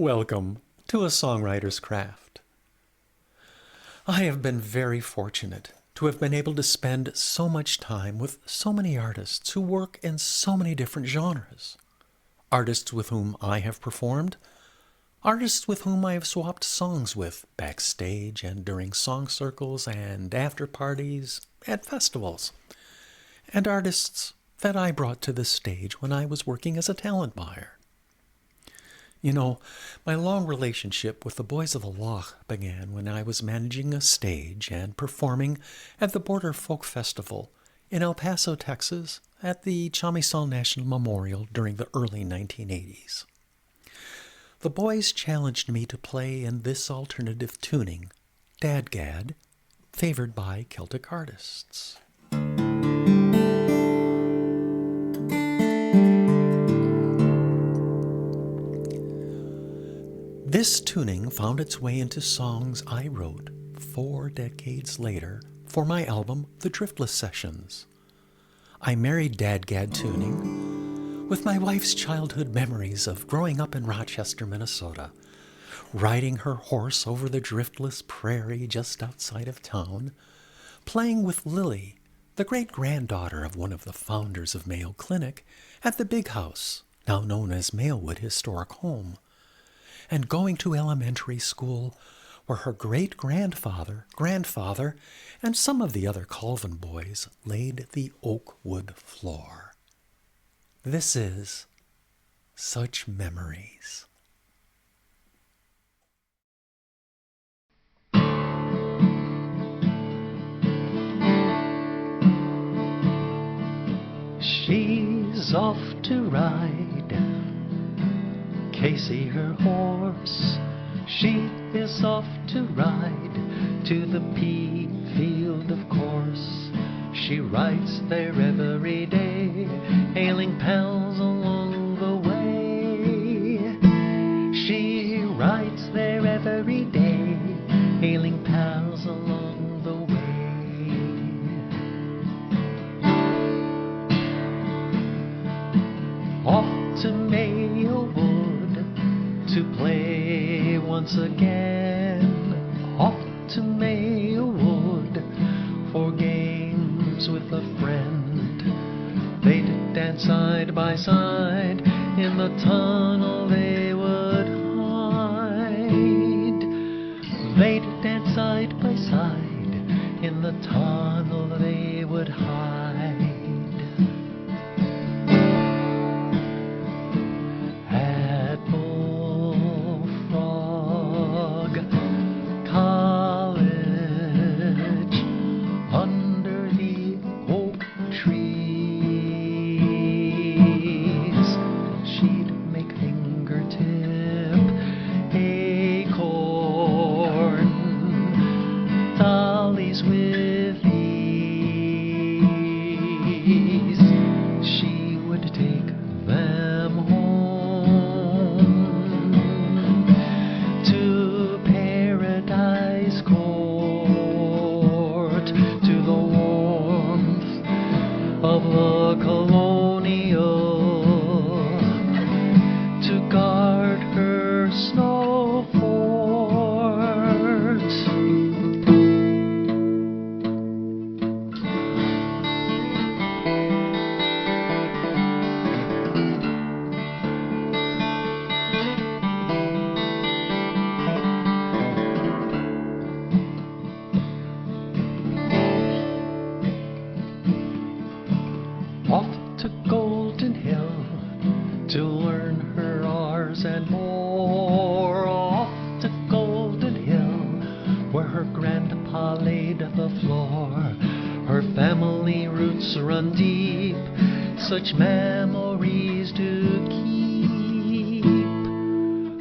Welcome to A Songwriter's Craft. I have been very fortunate to have been able to spend so much time with so many artists who work in so many different genres. Artists with whom I have performed, artists with whom I have swapped songs with backstage and during song circles and after parties at festivals, and artists that I brought to the stage when I was working as a talent buyer. You know, my long relationship with the Boys of the Loch began when I was managing a stage and performing at the Border Folk Festival in El Paso, Texas, at the Chamizal National Memorial during the early 1980s. The boys challenged me to play in this alternative tuning, Dadgad, favored by Celtic artists. This tuning found its way into songs I wrote 4 decades later for my album, The Driftless Sessions. I married Dadgad tuning with my wife's childhood memories of growing up in Rochester, Minnesota, riding her horse over the driftless prairie just outside of town, playing with Lily, the great-granddaughter of one of the founders of Mayo Clinic, at the Big House, now known as Mayowood Historic Home, and going to elementary school where her great-grandfather, grandfather, and some of the other Colvin boys laid the oak wood floor. This is Such Memories. She's off to ride Casey her horse. She is off to ride to the pea field, of course. She rides there every day, hailing pals along the way. She rides there every day, hailing pals along the way. Off to Mayowood to play once again, off to Mayowood for games with a friend. They'd dance side by side in the tunnel they would hide. They'd dance side by side in the tunnel they would hide. Such memories to keep.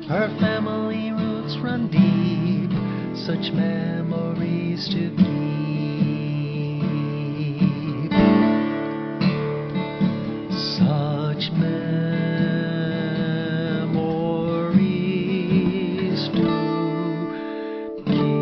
Her family roots run deep. Such memories to keep. Such memories to keep.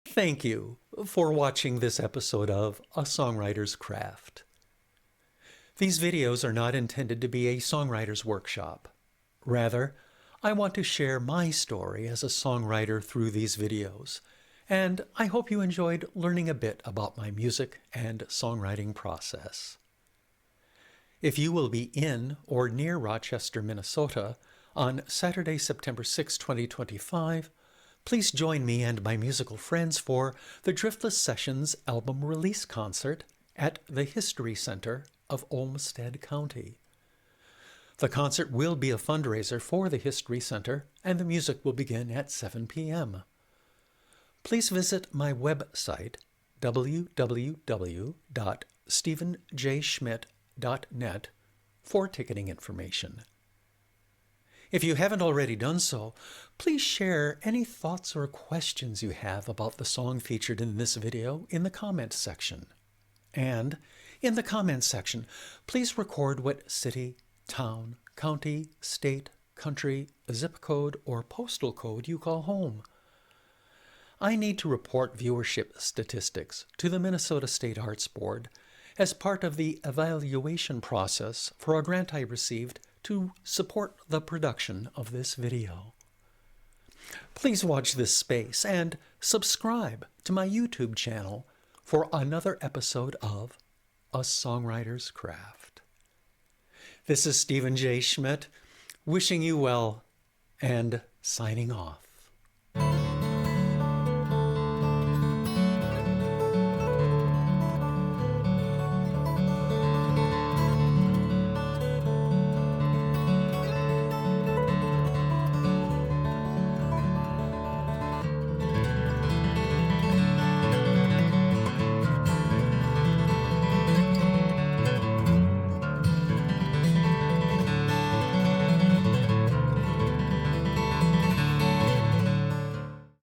Thank you for watching this episode of A Songwriter's Craft. These videos are not intended to be a songwriter's workshop. Rather, I want to share my story as a songwriter through these videos, and I hope you enjoyed learning a bit about my music and songwriting process. If you will be in or near Rochester, Minnesota on Saturday, September 6, 2025, please join me and my musical friends for the Driftless Sessions album release concert at the History Center of Olmsted County. The concert will be a fundraiser for the History Center, and the music will begin at 7 p.m. Please visit my website, www.stephenjschmidt.net, for ticketing information. If you haven't already done so, please share any thoughts or questions you have about the song featured in this video in the comments section. And in the comments section, please record what city, town, county, state, country, zip code, or postal code you call home. I need to report viewership statistics to the Minnesota State Arts Board as part of the evaluation process for a grant I received to support the production of this video. Please watch this space and subscribe to my YouTube channel for another episode of A Songwriter's Craft. This is Stephen J. Schmidt, wishing you well and signing off.